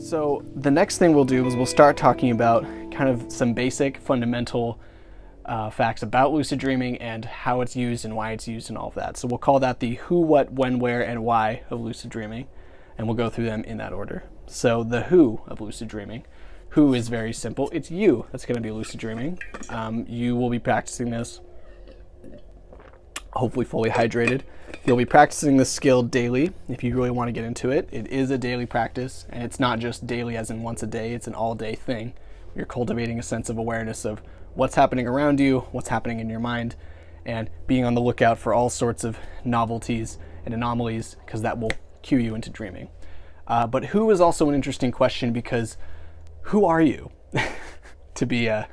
So the next thing we'll do is we'll start talking about kind of some basic fundamental facts about lucid dreaming and how it's used and why it's used and all of that. So we'll call that the who, what, when, where, and why of lucid dreaming, and we'll go through them in that order. So the who of lucid dreaming. Who is very simple. It's you that's going to be lucid dreaming. You will be practicing this, hopefully fully hydrated. You'll be practicing this skill daily if you really want to get into it. It is a daily practice, and it's not just daily as in once a day. It's an all-day thing. You're cultivating a sense of awareness of what's happening around you, what's happening in your mind, and being on the lookout for all sorts of novelties and anomalies, because that will cue you into dreaming. But who is also an interesting question, because who are you? to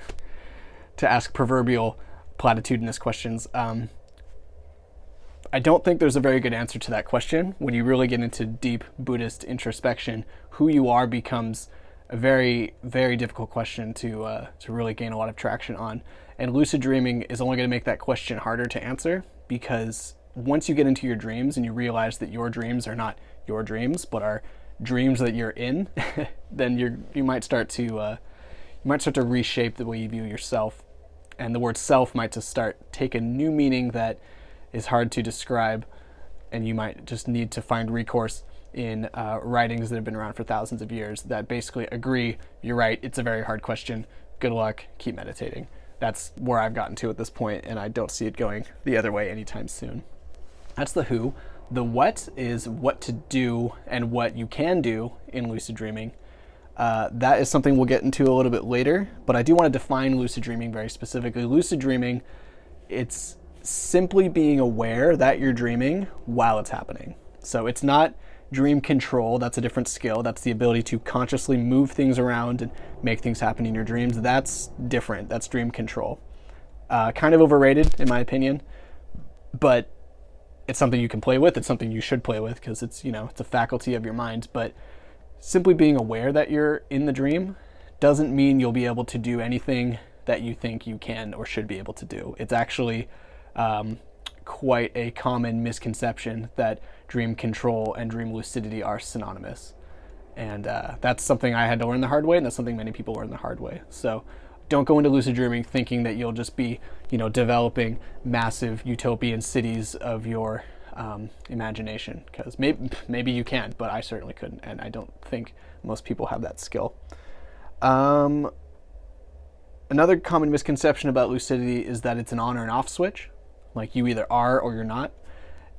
ask proverbial platitudinous questions. I don't think there's a very good answer to that question. When you really get into deep Buddhist introspection, who you are becomes a very, very difficult question to really gain a lot of traction on. And lucid dreaming is only going to make that question harder to answer, because once you get into your dreams and you realize that your dreams are not your dreams, but are dreams that you're in, then you might start to reshape the way you view yourself, and the word self might just take a new meaning that is hard to describe, and you might just need to find recourse in writings that have been around for thousands of years that basically agree, you're right, it's a very hard question, good luck, keep meditating. That's where I've gotten to at this point, and I don't see it going the other way anytime soon. That's the who. The what is what to do and what you can do in lucid dreaming. That is something we'll get into a little bit later, but I do want to define lucid dreaming very specifically. Lucid dreaming, it's simply being aware that you're dreaming while it's happening. So it's not dream control. That's a different skill. That's the ability to consciously move things around and make things happen in your dreams. That's different. That's dream control. Kind of overrated in my opinion, but it's something you can play with. It's something you should play with, because it's a faculty of your mind. But simply being aware that you're in the dream doesn't mean you'll be able to do anything that you think you can or should be able to do. It's actually quite a common misconception that dream control and dream lucidity are synonymous. And that's something I had to learn the hard way, and that's something many people learn the hard way. So don't go into lucid dreaming thinking that you'll just be, developing massive utopian cities of your imagination, because maybe you can, but I certainly couldn't, and I don't think most people have that skill. Another common misconception about lucidity is that it's an on or an off switch. Like you either are or you're not.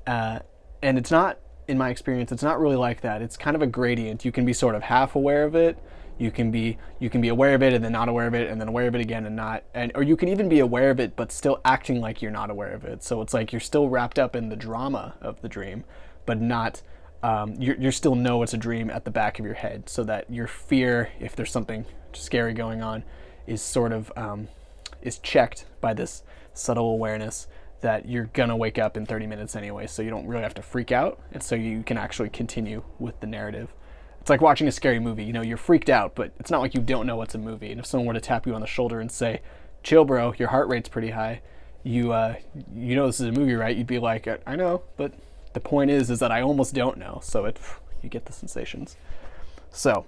And it's not, in my experience, it's not really like that. It's kind of a gradient. You can be sort of half aware of it. You can be aware of it and then not aware of it and then aware of it again and not. Or you can even be aware of it but still acting like you're not aware of it. So it's like you're still wrapped up in the drama of the dream, but not, you still know it's a dream at the back of your head, so that your fear, if there's something scary going on, is sort of is checked by this subtle awareness that you're gonna wake up in 30 minutes anyway, so you don't really have to freak out, and so you can actually continue with the narrative. It's like watching a scary movie. You're freaked out, but it's not like you don't know it's a movie. And if someone were to tap you on the shoulder and say, "Chill, bro, your heart rate's pretty high," you know this is a movie, right? You'd be like, "I know, but the point is that I almost don't know." So you get the sensations. So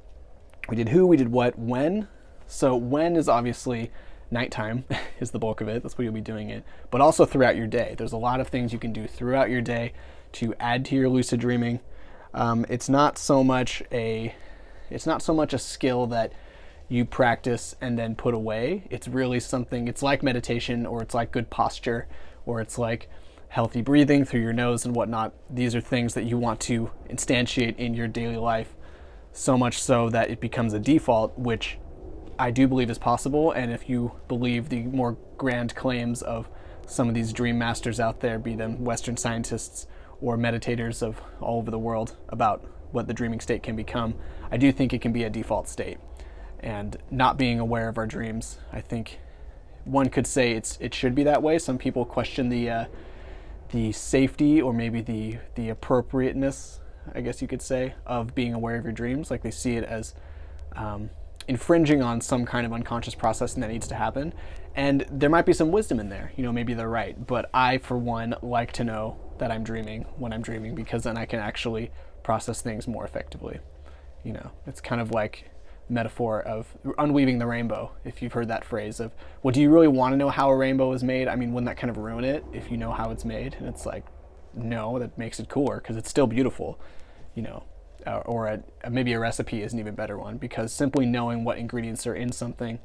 we did who, we did what, when. So when is obviously nighttime is the bulk of it. That's where you'll be doing it. But also throughout your day. There's a lot of things you can do throughout your day to add to your lucid dreaming. It's not so much a skill that you practice and then put away. It's really something, it's like meditation, or it's like good posture, or it's like healthy breathing through your nose and whatnot. These are things that you want to instantiate in your daily life, so much so that it becomes a default, which I do believe is possible. And if you believe the more grand claims of some of these dream masters out there, be them Western scientists or meditators of all over the world, about what the dreaming state can become, I do think it can be a default state. And not being aware of our dreams, I think one could say it should be that way. Some people question the safety, or maybe the appropriateness, I guess you could say, of being aware of your dreams. Like they see it as infringing on some kind of unconscious processing that needs to happen. And there might be some wisdom in there, maybe they're right. But I, for one, like to know that I'm dreaming when I'm dreaming, because then I can actually process things more effectively. You know, it's kind of like metaphor of unweaving the rainbow, if you've heard that phrase of, well, do you really want to know how a rainbow is made? I mean, wouldn't that kind of ruin it if you know how it's made? And it's like, no, that makes it cooler because it's still beautiful, you know. Maybe a recipe is an even better one, because simply knowing what ingredients are in something,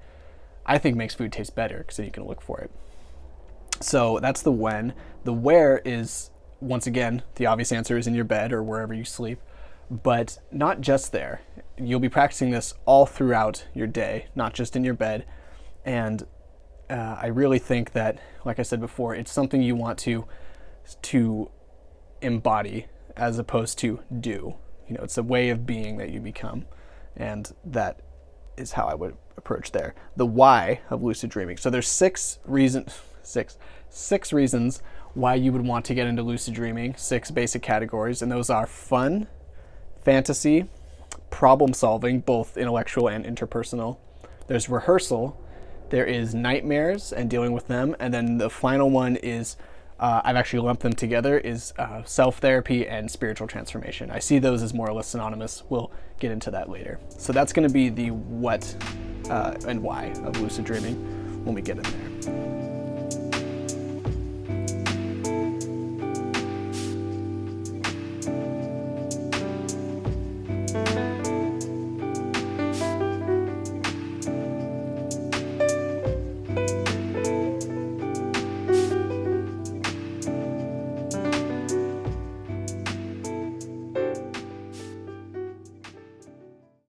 I think, makes food taste better because then you can look for it. So that's the when. The where is, once again, the obvious answer is in your bed or wherever you sleep, but not just there. You'll be practicing this all throughout your day, not just in your bed. And I really think that, like I said before, it's something you want to embody as opposed to do. You know, it's a way of being that you become, and that is how I would approach there. The why of lucid dreaming. So there's six reasons why you would want to get into lucid dreaming, 6 basic categories, and those are fun, fantasy, problem solving, both intellectual and interpersonal. There's rehearsal, there is nightmares and dealing with them, and then the final one is, I've actually lumped them together, is self-therapy and spiritual transformation. I see those as more or less synonymous. We'll get into that later. So that's going to be the what and why of lucid dreaming when we get in there.